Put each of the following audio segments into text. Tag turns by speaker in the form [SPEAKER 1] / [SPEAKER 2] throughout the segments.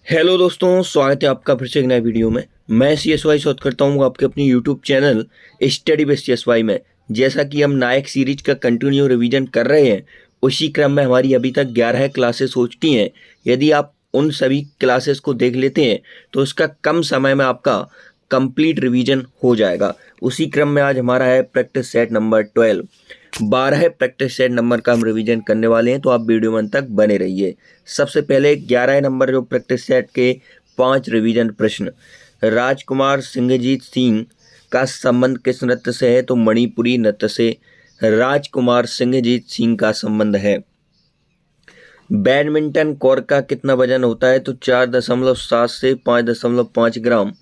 [SPEAKER 1] Hello दोस्तों, स्वागत है आपका फिर से एक नए वीडियो में। मैं CSY शोध करता हूँ आपके अपनी YouTube channel study best CSY में। जैसा कि हम नायक सीरीज का कंटिन्यू रिवीजन कर रहे हैं, उसी क्रम में हमारी अभी तक 11 क्लासेस हो चुकी हैं। यदि आप उन सभी क्लासेस को देख लेते हैं तो उसका कम समय में आपका कंप्लीट रिवीजन हो जाएगा। उसी क्रम में आज हमारा है practice set number 12। 12 practice set number का हम रिवीजन करने वाले हैं, तो आप वीडियो में अंत तक बने रहिए। सबसे पहले 11 नंबर जो प्रैक्टिस सेट के 5 रिवीजन प्रश्न। राजकुमार सिंहजीत सिंह का संबंध किस नृत्य से है? तो मणिपुरी नृत्य से राजकुमार सिंहजीत सिंह का संबंध है। बैडमिंटन कॉर्क का कितना वजन होता है? तो 4.7 से 5.5 ग्राम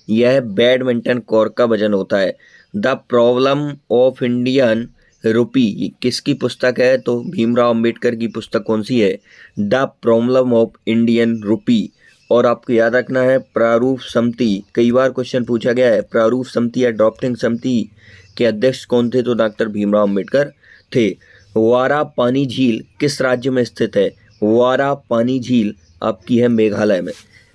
[SPEAKER 1] यह बैडमिंटन कॉर्क का वजन होता है। The problem of Indian rupee किसकी पुस्तक है? तो भीमराव अंबेडकर की पुस्तक कौन सी है? The problem of Indian rupee. और आपको याद रखना है प्रारूप समिति, कई बार क्वेश्चन पूछा गया है, प्रारूप समिति या ड्राफ्टिंग समिति के अध्यक्ष कौन थे? तो डॉक्टर भीमराव अंबेडकर थे। वारा पानी झील किस राज्य में स्थित है? वारा पानी झील आपकी है मेघालय में।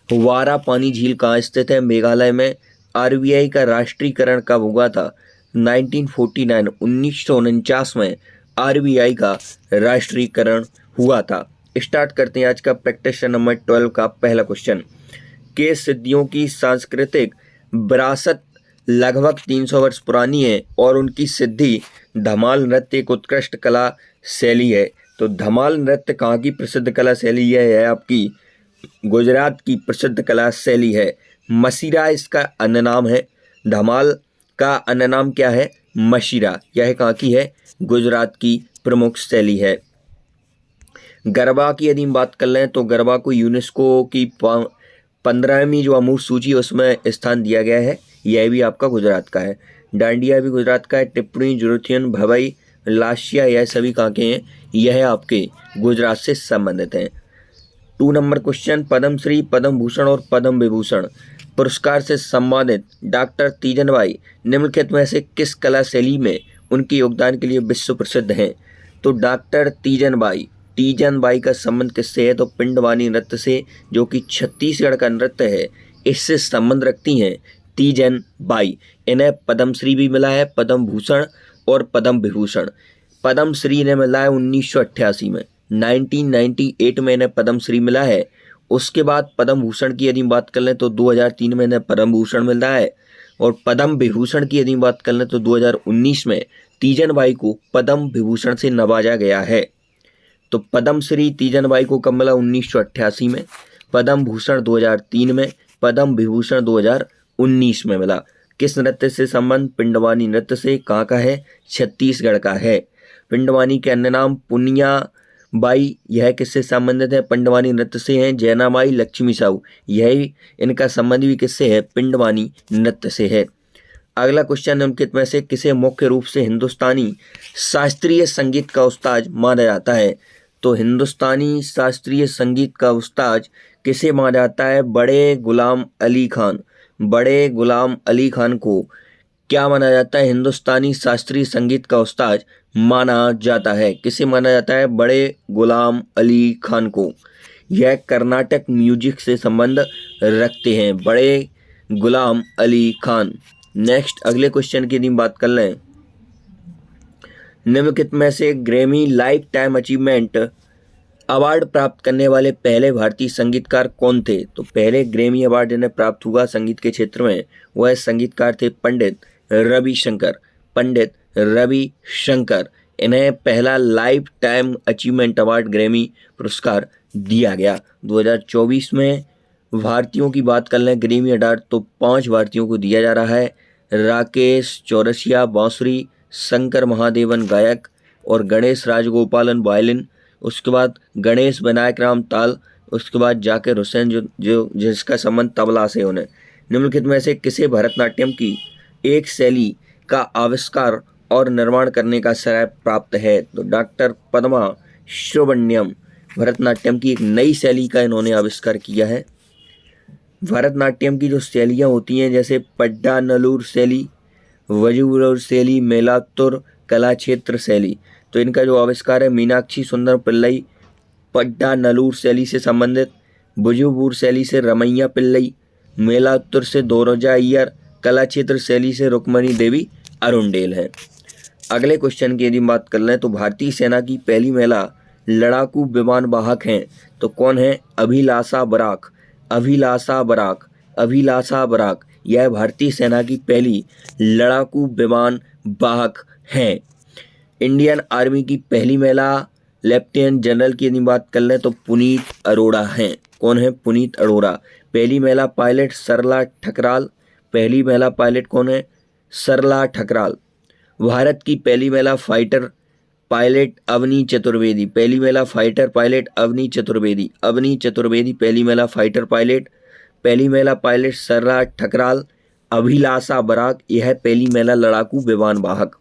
[SPEAKER 1] वारा पानी झील कहाँ स्थित है? मेघालय में। RBI का राष्ट्रीयकरण कब हुआ था? 1949 1949 में RBI का राष्ट्रीयकरण हुआ था। स्टार्ट करते हैं आज का प्रैक्टिस नंबर 12 का पहला क्वेश्चन। के सिद्धियों की सांस्कृतिक विरासत लगभग 300 वर्ष पुरानी है और उनकी सिद्धि धमाल नृत्य एक उत्कृष्ट कला शैली है। तो धमाल नृत्य कहाँ की प्रसिद्ध कला शैली है आपकी गुजरात की प्रसिद्ध कला शैली है। मशीरा इसका अन्य नाम है। धमाल का अन्य नाम क्या है? मशीरा। यह कहाँ की है? गुजरात की प्रमुख शैली है। गरबा की यदि हम बात कर लें तो गरबा को यूनेस्को की 15वीं जो अमूर्त सूची है उसमें स्थान दिया गया है। यह भी आपका गुजरात का है। डांडिया भी गुजरात का है। टिप्पणी, जुरुथियन, भवई, लाशिया यह सभी कहाँ के हैं? यह आपके गुजरात से संबंधित हैं। 2 नंबर क्वेश्चन। पद्मश्री, पद्म भूषण और पद्म विभूषण पुरस्कार से सम्मानित डॉक्टर तीजनबाई निम्नलिखित में से किस कला शैली में उनके योगदान के लिए विश्व प्रसिद्ध हैं? तो डॉक्टर तीजनबाई का संबंध किससे है? तो पिंडवानी नृत्य से, जो कि छत्तीसगढ़ का नृत्य है, इससे संबंध रखती हैं तीजनबाई। इन्हें पद्मश्री भी मिला है, पद्म भूषण और पद्म विभूषण। पद्मश्री इन्हें मिला है 1988 में। 1998 में इन्हें पद्मश्री मिला है। उसके बाद पद्म भूषण की यदि बात कर लें तो 2003 में इन्हें पद्म भूषण मिल रहा है। और पद्म विभूषण की यदि बात कर लें तो 2019 में तीजनबाई को पद्म विभूषण से नवाजा गया है। तो पद्मश्री तीजनबाई को कब मिला? 1988 में। पद्म भूषण 2003 में। पद्म विभूषण 2019 में मिला। किस नृत्य से संबंध? पिंडवानी नृत्य से। कहाँ का है? छत्तीसगढ़ का है। पिंडवानी के अन्य नाम पुनिया बाई, यह किससे संबंधित है? पिंडवानी नृत्य से हैं। जैनाबाई, लक्ष्मी साहू, यही इनका संबंध भी किससे है? पिंडवानी नृत्य से है। अगला क्वेश्चन निम्नलिखित में से किसे मुख्य रूप से हिंदुस्तानी शास्त्रीय संगीत का उस्ताद माना जाता है? तो हिंदुस्तानी शास्त्रीय संगीत का उस्ताद किसे माना जाता है? बड़े गुलाम अली खान। बड़े गुलाम अली खान को क्या माना जाता है? हिंदुस्तानी शास्त्रीय संगीत का उस्ताद माना जाता है। किसे माना जाता है? बड़े गुलाम अली खान को। यह कर्नाटक म्यूजिक से संबंध रखते हैं, बड़े गुलाम अली खान। नेक्स्ट अगले क्वेश्चन की बात कर लें। निम्नलिखित में से Grammy life time achievement award प्राप्त करने वाले पहले भारतीय संगीतकार कौन थे? तो पहले ग्रैमी अवार्ड जिन्हें प्राप्त हुआ संगीत के क्षेत्र में, वह संगीतकार थे पंडित रविशंकर। पंडित रविशंकर, इन्हें पहला life time achievement award Grammy पुरस्कार दिया गया। 2024 में भारतीयों की बात कर लें ग्रैमी अवार्ड तो 5 भारतीयों को दिया जा रहा है। राकेश चौरसिया बांसुरी, शंकर महादेवन गायक और गणेश राजगोपालन वायलिन। उसके बाद गणेश विनायक राम ताल। उसके बाद जाकिर हुसैन जो जिसका संबंध तबला से उन्हें। निम्नलिखित में से किसे भरतनाट्यम की एक शैली का आविष्कार और निर्माण करने का श्रेय प्राप्त है? तो डॉक्टर पद्मा सुब्रमण्यम भरतनाट्यम की एक नई शैली का इन्होंने आविष्कार किया है। भरतनाट्यम की जो शैलियाँ होती हैं जैसे पड्डानलूर शैली, वजुवुर शैली, मेलात्तुर कला क्षेत्र शैली, तो इनका जो आविष्कार है मीनाक्षी सुंदर पिल्लई पड्डानलूर शैली से संबंधित। बुजुबूर शैली से रमैया पिल्लई, मेलातुर से दोरोजा अय्यर, कला क्षेत्र शैली से रुक्मणी देवी अरुणडेल हैं। अगले क्वेश्चन की यदि बात कर लें तो भारतीय सेना की पहली महिला लड़ाकू विमान वाहक हैं तो कौन है? अभिलाषा बराक। अभिलाषा बराक, अभिलाषा बराक यह भारतीय सेना की पहली लड़ाकू विमान वाहक हैं। इंडियन आर्मी की पहली महिला लेफ्टिनेंट जनरल की यदि बात कर लें तो पुनीत अरोड़ा हैं। कौन है? पुनीत अरोड़ा। पहली महिला पायलट सरला ठकराल। पहली महिला पायलट कौन है? सरला ठकराल। भारत की पहली महिला फाइटर पायलट अवनी चतुर्वेदी। पहली महिला फाइटर पायलट अवनी चतुर्वेदी। अवनी चतुर्वेदी पहली महिला फाइटर पायलट। पहली महिला पायलट सरला ठकराल। अभिलाषा बराक यह पहली महिला लड़ाकू विमान वाहक।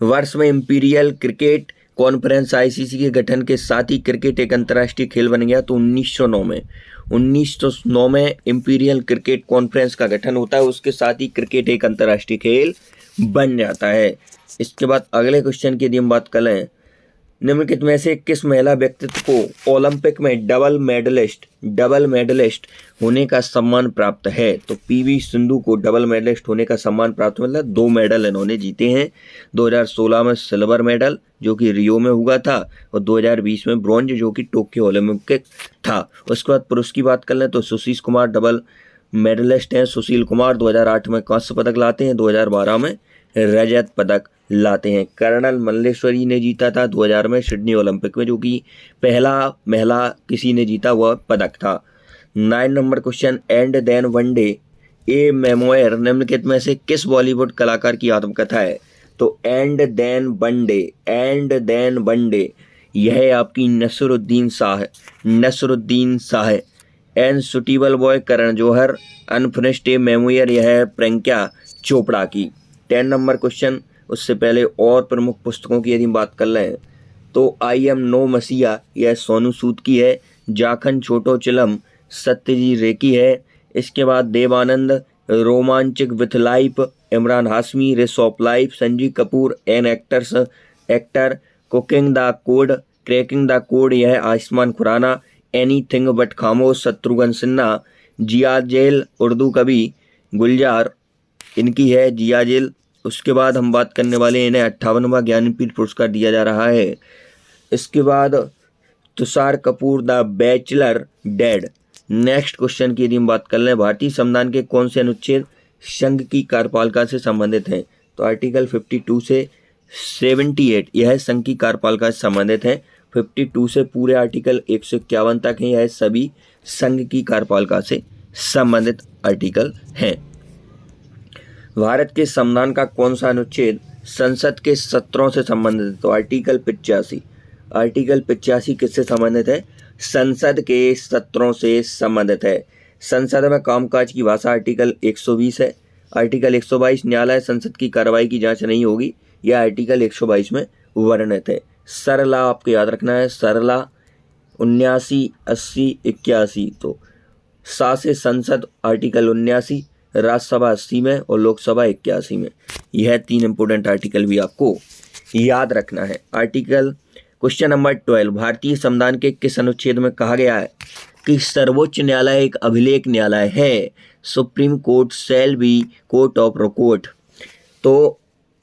[SPEAKER 1] वर्ष में इंपीरियल क्रिकेट कॉन्फ्रेंस आईसीसी के गठन के साथ ही क्रिकेट एक अंतर्राष्ट्रीय खेल बन गया। तो 1909 में 1909 में इंपीरियल क्रिकेट कॉन्फ्रेंस का गठन होता है, उसके साथ ही क्रिकेट एक अंतर्राष्ट्रीय खेल बन जाता है। इसके बाद अगले क्वेश्चन की यदि हम बात करें, निम्नलिखित में से किस महिला व्यक्तित्व को ओलंपिक में डबल मेडलिस्ट होने का सम्मान प्राप्त है? तो पीवी सिंधु को डबल मेडलिस्ट होने का सम्मान प्राप्त, मतलब 2 मेडल इन्होंने जीते हैं। 2016 में सिल्वर मेडल जो कि रियो में हुआ था और 2020 में ब्रॉन्ज जो कि टोक्यो ओलंपिक था। उसके बाद पुरुष की बात कर लें तो सुशील कुमार डबल मेडलिस्ट हैं। सुशील कुमार 2008 में कांस्य पदक लाते हैं, 2012 में रजत पदक लाते हैं। कर्नल मल्लेश्वरी ने जीता था 2000 में सिडनी ओलंपिक में, जो कि पहला महिला किसी ने जीता हुआ पदक था। 9 number question, and then one day a memoir निम्नलिखित में से किस बॉलीवुड कलाकार की आत्मकथा है? तो एंड देन वन डे यह आपकी Naseeruddin Shah. A suitable boy Karan Johar. Unfinished a memoir यह है प्रियंका चोपड़ा की। 10 नंबर क्वेश्चन, उससे पहले और प्रमुख पुस्तकों की यदि बात कर लें तो आई एम नो मसीहा यह सोनू सूद की है। जाखन छोटो चिलम सत्यजी रे की है। इसके बाद Dev Anand romancing with life Emraan Hashmi. Race of life Sanjeev Kapoor. An actor cooking the code यह आयुष्मान खुराना। Anything but Khamosh Shatrughan Sinha. जिया जेल उर्दू कवि गुलजार इनकी है, जिया जेल। उसके बाद हम बात करने वाले हैं, इन्हें 58वां ज्ञानपीठ पुरस्कार दिया जा रहा है। इसके बाद Tushar Kapoor the bachelor dead. Next question की यदि हम बात कर लें, भारतीय संविधान के कौन से अनुच्छेद संघ की कार्यपालिका से संबंधित हैं? तो आर्टिकल 52 से 78 यह संघ की कार्यपालिका से संबंधित है। 52 से पूरे आर्टिकल 151 तक हैं, यह सभी संघ की कार्यपालिका से संबंधित आर्टिकल हैं। भारत के संविधान का कौन सा अनुच्छेद संसद के सत्रों से संबंधित है? तो आर्टिकल 85। आर्टिकल 85 किससे संबंधित है? संसद के सत्रों से संबंधित है। संसद में कामकाज की भाषा आर्टिकल 120 है। आर्टिकल 122 न्यायालय संसद की कार्रवाई की जांच नहीं होगी, यह आर्टिकल 122 में वर्णित है। सरला आपको याद रखना है, सरला 79, 80, 81। तो सा से संसद आर्टिकल 79, राज्यसभा 80 में और लोकसभा 81 में। यह 3 इंपोर्टेंट आर्टिकल भी आपको याद रखना है। आर्टिकल क्वेश्चन नंबर 12, भारतीय संविधान के किस अनुच्छेद में कहा गया है कि सर्वोच्च न्यायालय एक अभिलेख न्यायालय है? Supreme court shall be court of record. तो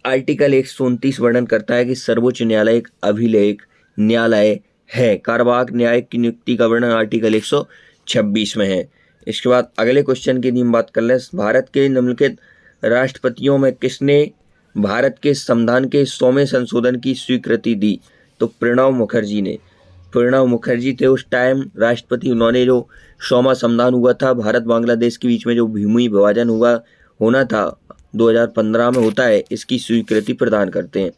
[SPEAKER 1] आर्टिकल 129 वर्णन करता है कि सर्वोच्च न्यायालय एक अभिलेख न्यायालय है। कार्यवाहक न्यायिक की नियुक्ति का वर्णन आर्टिकल 126 में है। इसके बाद अगले क्वेश्चन की हम बात कर लें, भारत के निम्नलिखित राष्ट्रपतियों में किसने भारत के संविधान के 100वें संशोधन की स्वीकृति दी? तो प्रणब मुखर्जी ने। प्रणब मुखर्जी थे उस टाइम राष्ट्रपति। उन्होंने जो 100वां संविधान हुआ था, भारत बांग्लादेश के बीच में जो भूमि विभाजन होना था 2015 में होता है, इसकी स्वीकृति प्रदान करते हैं।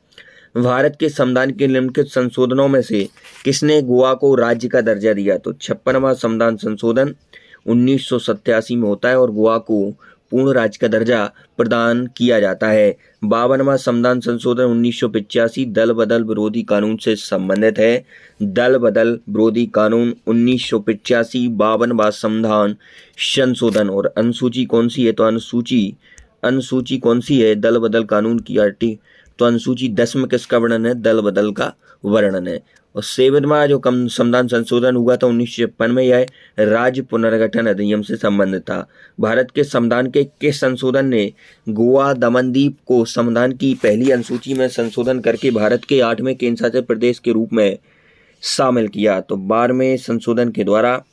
[SPEAKER 1] भारत के संविधान के निम्नलिखित संशोधनों में से किसने गोवा को राज्य का दर्जा दिया? तो 56वां संविधान संशोधन 1987 में होता है और गोवा को पूर्ण राज्य का दर्जा प्रदान किया जाता है। 52वां संविधान संशोधन 1985 दल बदल विरोधी कानून से संबंधित है। दल बदल विरोधी कानून 1985 52वां संविधान संशोधन। और अनुसूची कौन सी है? तो अनुसूची कौन सी है दल बदल कानून की? तो अनुसूची 10 में किसका वर्णन है? दल बदल का वर्णन है। और 7वां जो कम संविधान संशोधन हुआ था 1956 में, यह राज्य पुनर्गठन अधिनियम से संबंधित था। भारत के संविधान के किस संशोधन ने गोवा दमनदीप को संविधान की पहली अनुसूची में संशोधन करके भारत के 8वें केंद्र शासित प्रदेश के रूप में शामिल किया? तो 12वें संशोधन के द्वारा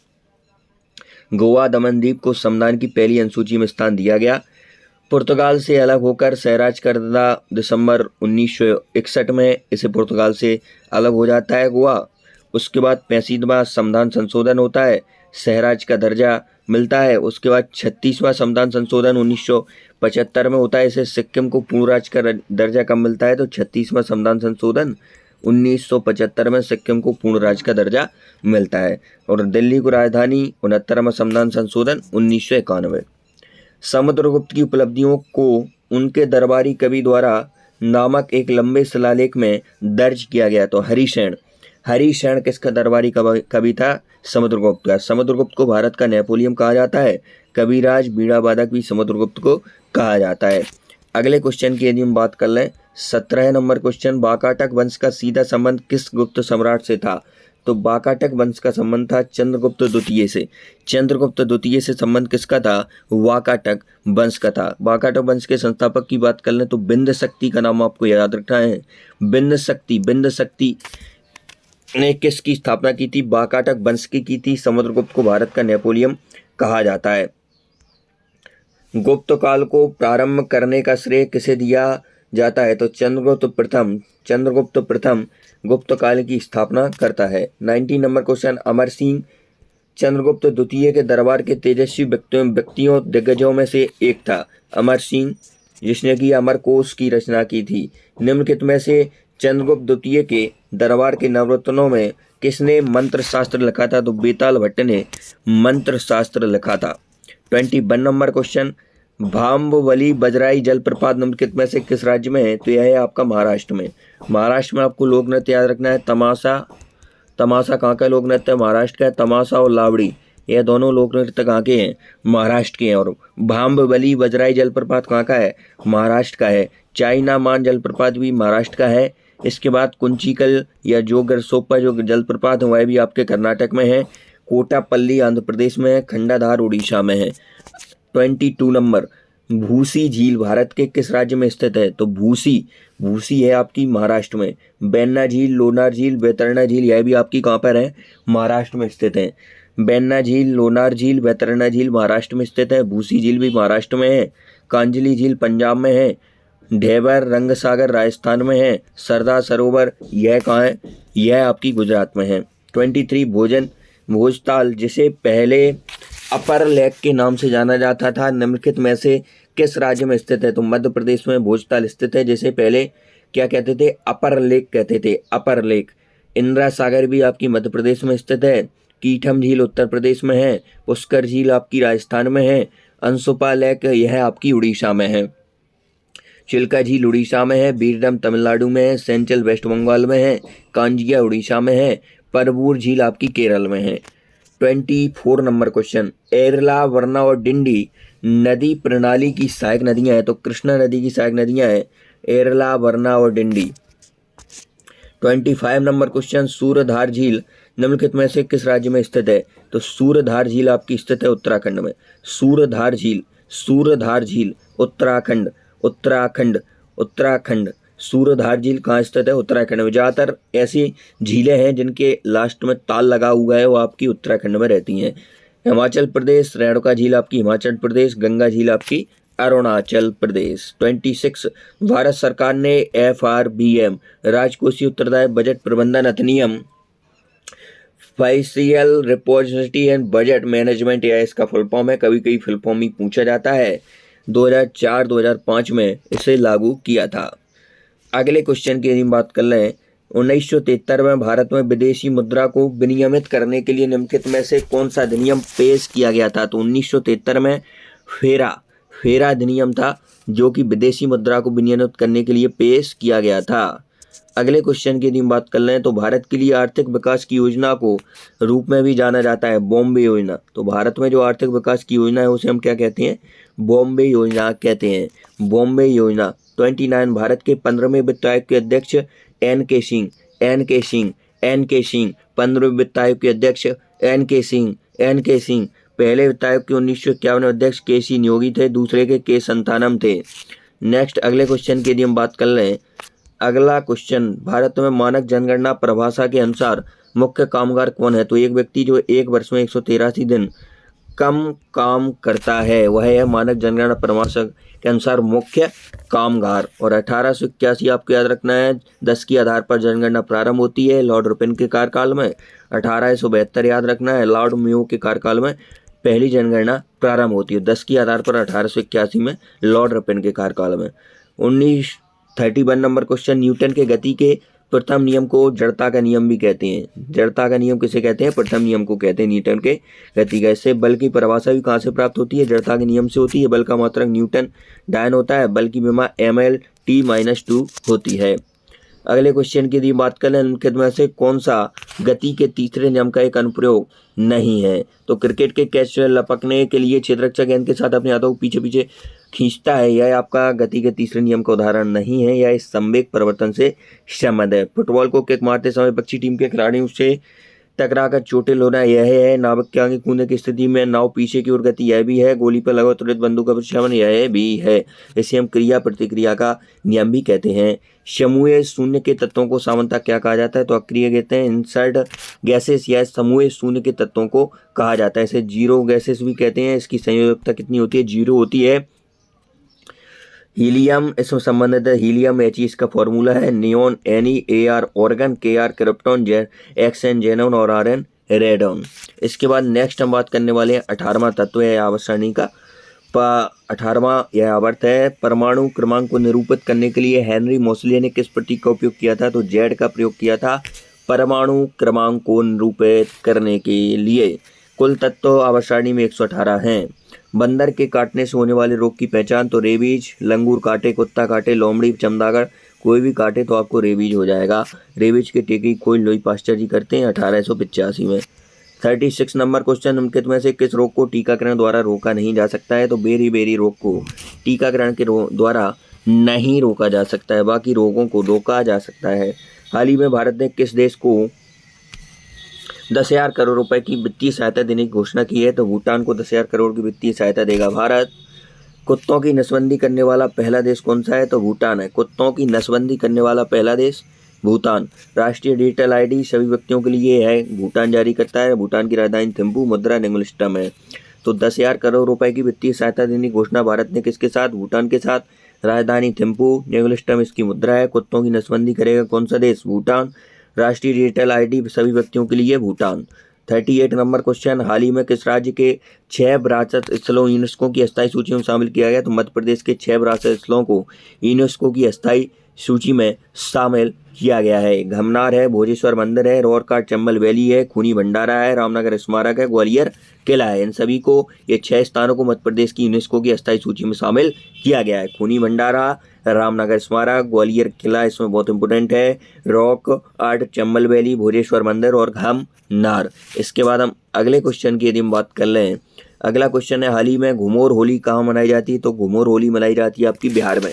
[SPEAKER 1] गोवा दमनदीप को संविधान की पहली अनुसूची में स्थान दिया गया। पुर्तगाल से अलग होकर सहराज कर दिया दिसंबर 1961 में, इसे पुर्तगाल से अलग हो जाता है गोवा। उसके बाद 65वां संविधान संशोधन होता है, सहराज का दर्जा मिलता है। उसके बाद 36वां संविधान संशोधन 1975 में होता है, इसे सिक्किम को पूर्ण राज्य का दर्जा कब मिलता है? तो 36वां संविधान संशोधन 1975 में सिक्किम को पूर्ण राज्य का दर्जा मिलता है। और दिल्ली को राजधानी 69वां संविधान संशोधन 1991। समुद्रगुप्त की उपलब्धियों को उनके दरबारी कवि द्वारा नामक एक लंबे शिलालेख में दर्ज किया गया। तो हरिशैन किसका दरबारी कवि था? समुद्रगुप्त का। समुद्रगुप्त को भारत का नेपोलियन कहा जाता है। कविराज बीड़ा वादक भी समुद्रगुप्त को कहा जाता है। अगले क्वेश्चन की यदि हम बात कर लें, 17 नंबर क्वेश्चन, वाकाटक वंश का सीधा संबंध किस गुप्त सम्राट से था? तो वाकाटक वंश का संबंध था चंद्रगुप्त द्वितीय से। चंद्रगुप्त द्वितीय से संबंध किसका था? वाकाटक वंश का था। वाकाटक वंश के संस्थापक की बात कर लें तो बिंद शक्ति का नाम आपको याद रखना है। बिंद शक्ति ने किसकी स्थापना की थी? वाकाटक वंश की थी। समुद्रगुप्त को भारत का नेपोलियन कहा जाता है। गुप्त काल को प्रारंभ करने का श्रेय किसे दिया जाता है? तो चंद्रगुप्त प्रथम गुप्त काल की स्थापना करता है। 19 नंबर क्वेश्चन, अमर सिंह चंद्रगुप्त द्वितीय के दरबार के तेजस्वी व्यक्तियों दिग्गजों में से एक था। अमर सिंह, जिसने कि अमरकोश की रचना की थी। निम्नलिखित में से चंद्रगुप्त द्वितीय के दरबार के नवरत्नों में किसने मंत्र शास्त्र लिखा था? तो बेताल भट्ट ने मंत्र शास्त्र लिखा था। 21 नंबर क्वेश्चन, भाम्बवली बजराई जलप्रपात निम्नलिखित में से किस राज्य में है? तो यह है आपका महाराष्ट्र में। महाराष्ट्र में आपको लोक नृत्य याद रखना है। तमाशा कहाँ का लोक नृत्य है? महाराष्ट्र का है। तमाशा और लावड़ी, यह दोनों लोक नृत्य कहाँ के हैं? महाराष्ट्र के हैं। और भाम्बवली बजराई जलप्रपात कहाँ का है? महाराष्ट्र का है। चाइना मान जलप्रपात भी महाराष्ट्र का है। इसके बाद कुंचिकल या जोगरसोपा जो जलप्रपात है वह भी आपके कर्नाटक में है। कोटापल्ली आंध्र प्रदेश में है। खंडाधार उड़ीसा में है। 22 नंबर, भूसी झील भारत के किस राज्य में स्थित है? तो भूसी है आपकी महाराष्ट्र में। बेन्ना झील, लोनार झील, वैतरणा झील, यह भी आपकी कहाँ पर है? महाराष्ट्र में स्थित है। बेन्ना झील, लोनार झील, वैतरणा झील महाराष्ट्र में स्थित है। भूसी झील भी महाराष्ट्र में है। कांजली झील पंजाब में है। ढेबर रंगसागर राजस्थान में है। सरदार सरोवर यह कहाँ है? यह आपकी गुजरात में है। 23 भोजताल, जिसे पहले अपर लेक के नाम से जाना जाता था, निम्नलिखित में से किस राज्य में स्थित है? तो मध्य प्रदेश में भोजताल स्थित है, जिसे पहले क्या कहते थे? अपर लेक कहते थे। अपर लेक। इंदिरा सागर भी आपकी मध्य प्रदेश में स्थित है। कीठम झील उत्तर प्रदेश में है। पुष्कर झील आपकी राजस्थान में है। अंशुपा लेक यह आपकी उड़ीसा में है। चिल्का झील उड़ीसा में है। बीरडम तमिलनाडु में है। सेंचल वेस्ट बंगाल में है। कांजिया उड़ीसा में है। परबूर झील आपकी केरल में है। 24 नंबर क्वेश्चन, एरला, वरना और डिंडी नदी प्रणाली की सहायक नदियां हैं। तो कृष्णा नदी की सहायक नदियां हैं एरला, वरना और डिंडी। 25 नंबर क्वेश्चन, सूरधार झील निम्नलिखित में से किस राज्य में स्थित है? तो सूरधार झील आपकी स्थित है उत्तराखंड में। सूरधार झील उत्तराखंड। सूरधार झील कहाँ स्थित है? उत्तराखंड में। ज़्यादातर ऐसी झीलें हैं जिनके लास्ट में ताल लगा हुआ है, वो आपकी उत्तराखंड में रहती हैं। हिमाचल प्रदेश, रेणुका झील आपकी हिमाचल प्रदेश। गंगा झील आपकी अरुणाचल प्रदेश। 26 भारत सरकार ने FRBM राजकोषीय उत्तरदायी बजट प्रबंधन अधिनियम फाइशियल रिपोजिटरी एंड बजट मैनेजमेंट, या इसका फुल फॉर्म है, कभी कभी फुल फॉर्म ही पूछा जाता है, 2004-2005 में इसे लागू किया था। अगले क्वेश्चन की यदि बात कर लें, 1973 में भारत में विदेशी मुद्रा को विनियमित करने के लिए निम्नलिखित में से कौन सा अधिनियम पेश किया गया था? तो 1973 में फेरा अधिनियम था, जो कि विदेशी मुद्रा को विनियमित करने के लिए पेश किया गया था। अगले क्वेश्चन की यदि बात कर लें तो भारत के लिए आर्थिक विकास की योजना को रूप में भी जाना जाता है बॉम्बे योजना। तो भारत में जो आर्थिक विकास की योजना है उसे हम क्या कहते हैं? बॉम्बे योजना कहते हैं। बॉम्बे योजना। 29 भारत के 15वें वित्त आयोग के अध्यक्ष एन के सिंह एन.के. सिंह। 15वें वित्त आयोग के अध्यक्ष एन.के. सिंह। पहले वित्त आयोग के 1951 अध्यक्ष के.सी. नियोगी थे, दूसरे के संतानम थे। नेक्स्ट अगले क्वेश्चन की यदि हम बात कर लें, अगला क्वेश्चन, भारत में मानक जनगणना परिभाषा के अनुसार मुख्य कामगार कौन है? तो एक व्यक्ति जो एक वर्ष में 183 दिन कम काम करता है वह है मानक जनगणना परिभाषा के अनुसार मुख्य कामगार। और 1881 आपको याद रखना है, 10 के आधार पर जनगणना प्रारंभ होती है लॉर्ड रिपन के कार्यकाल में। 1872 याद रखना है, लॉर्ड मेयो के कार्यकाल में पहली जनगणना प्रारंभ होती है। 10 के आधार पर 1881 में लॉर्ड रिपन के कार्यकाल में। 31 नंबर क्वेश्चन, न्यूटन के गति के प्रथम नियम को जड़ता का नियम भी कहते हैं। जड़ता का नियम किसे कहते हैं? प्रथम नियम को कहते हैं न्यूटन के गति का। इससे बल की परिभाषा भी कहाँ से प्राप्त होती है? जड़ता के नियम से होती है। बल का मात्रक न्यूटन डायन होता है, बल की विमा mL/t-2 होती है। अगले क्वेश्चन की यदि बात करें, निम्नलिखित में से कौन सा गति के तीसरे नियम का एक अनुप्रयोग नहीं है? तो क्रिकेट के कैच लपकने के लिए क्षेत्ररक्षक गेंद के साथ अपने हाथों को पीछे पीछे खींचता है, यह आपका गति के तीसरे नियम का उदाहरण नहीं है, यह इस संवेग परिवर्तन से संबंध है। फुटबॉल को किक मारते समय पक्षी टीम के खिलाड़ियों से टकराकर चोटिल होना यह है। नाविक के आगे कूदने की स्थिति में नाव पीछे की ओर गति यह भी है। गोली पर लगा तुरंत बंदूक का प्रक्षेपण यह भी है। इसे हम क्रिया प्रतिक्रिया का नियम भी कहते हैं। समूह शून्य के तत्वों को सामान्यतः क्या कहा जाता है? तो अक्रिय कहते हैं। इंसर्ट गैसेस या समूह शून्य के तत्वों को कहा जाता है। इसे जीरो गैसेस भी कहते हैं। इसकी संयोजकता कितनी होती है? 0 होती है। हीलियम इसमें संबंधित है। हीलियम He इसका फॉर्मूला है। Neon Ne, Ar organ, Kr krypton, Xn xenon और Rn रेडॉन। इसके बाद नेक्स्ट हम बात करने वाले हैं 18वां तत्व है आवर्त सारणी का। 18वां यह आवर्त है। परमाणु क्रमांक को निरूपित करने के लिए हेनरी मोसले ने किस प्रतीक का उपयोग किया था? तो Z का प्रयोग किया था परमाणु क्रमांक को निरूपित करने के लिए। कुल तत्व आवर्त सारणी में 118 हैं। बंदर के काटने से होने वाले रोग की पहचान? तो रेबीज, लंगूर काटे, कुत्ता काटे, लोमड़ी, चमगादड़ कोई भी काटे तो आपको रेबीज हो जाएगा। रेबीज के टीके की खोज लुई पास्चर जी करते हैं 1885 में। 36 नंबर क्वेश्चन, निम्नलिखित में से किस रोग को टीकाकरण द्वारा रोका नहीं जा सकता है? तो बेरी रोग को टीकाकरण के द्वारा नहीं रोका जा सकता है, बाकी रोगों को रोका जा सकता है। हाल ही में भारत ने किस देश को 10,000 करोड़ रुपए की वित्तीय सहायता देने की घोषणा की है? तो भूटान को 10,000 करोड़ की वित्तीय सहायता देगा भारत। कुत्तों की नसबंदी करने वाला पहला देश कौन सा है? तो भूटान है। कुत्तों की नसबंदी करने वाला पहला देश भूटान। राष्ट्रीय डिजिटल आईडी सभी व्यक्तियों के लिए है, भूटान जारी करता है। भूटान की राजधानी थिम्पू, मुद्रा निंगुलिस्टम है। तो 10,000 करोड़ रुपए की वित्तीय सहायता देने की घोषणा भारत ने किसके साथ? भूटान के साथ। राजधानी थिम्पू, निंगुलिस्टम इसकी मुद्रा है। कुत्तों की नसबंदी करेगा कौन सा देश? भूटान। राष्ट्रीय डिजिटल आईडी सभी व्यक्तियों के लिए भूटान। 38 नंबर क्वेश्चन, हाल ही में किस राज्य के 6 विरासत स्थलों यूनेस्को की अस्थायी सूची में शामिल किया गया? तो मध्य प्रदेश के 6 विरासत स्थलों को यूनेस्को की अस्थायी सूची में शामिल किया गया है। घमनार है, भोजेश्वर मंदिर है, रॉरकाट चंबल वैली है, खूनी भंडारा है, रामनगर स्मारक है, ग्वालियर किला है। इन सभी को, ये 6 स्थानों को मध्य प्रदेश की यूनेस्को की अस्थायी सूची में शामिल किया गया है। खूनी भंडारा, रामनगर स्मारक, ग्वालियर किला इसमें बहुत इंपोर्टेंट है, rock art Chambal valley, Bhojeshwar मंदिर और घमनार। इसके बाद हम अगले क्वेश्चन की यदि हम बात कर लें, अगला क्वेश्चन है, हाल ही में घुमोर होली कहाँ मनाई जाती है? तो घुमोर होली मनाई जाती है आपकी बिहार में।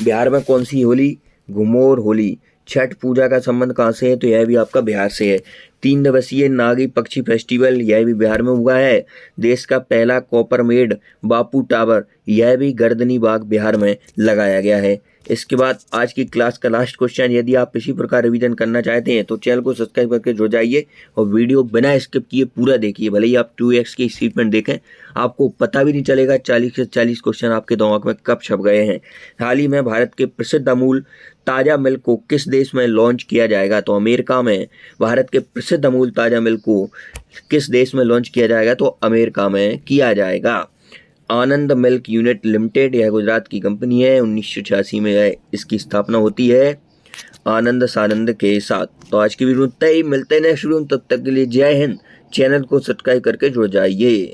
[SPEAKER 1] बिहार में कौन सी होली? घुमोर होली। छठ पूजा का संबंध कहाँ से है? तो यह भी आपका बिहार से है। 3 दिवसीय नागी पक्षी फेस्टिवल यह भी बिहार में हुआ है। देश का पहला कॉपरमेड बापू टावर यह भी गर्दनी बाग बिहार में लगाया गया है। इसके बाद आज की क्लास का लास्ट क्वेश्चन, यदि आप इसी प्रकार रिवीजन करना चाहते हैं तो चैनल को सब्सक्राइब करके जुड़ जाइए और वीडियो बिना स्किप किए पूरा देखिए। भले ही आप 2x की स्पीड में देखें, आपको पता भी नहीं चलेगा 40 से 40 क्वेश्चन आपके दिमाग में कब छप गए हैं। हाल ही में भारत के प्रसिद्ध अमूल ताज़ा मिल्क को किस देश में लॉन्च किया जाएगा? तो अमेरिका में। भारत के प्रसिद्ध अमूल ताज़ा मिल्क को किस देश में लॉन्च किया जाएगा? तो अमेरिका में किया जाएगा। आनंद मिल्क यूनिट लिमिटेड यह गुजरात की कंपनी है। 1986 में इसकी स्थापना होती है आनंद सानंद के साथ। तो आज की वीडियो तय, मिलते हैं नेक्स्ट वीडियो, तब तक के लिए जय हिंद। चैनल को सब्सक्राइब करके जुड़ जाइए।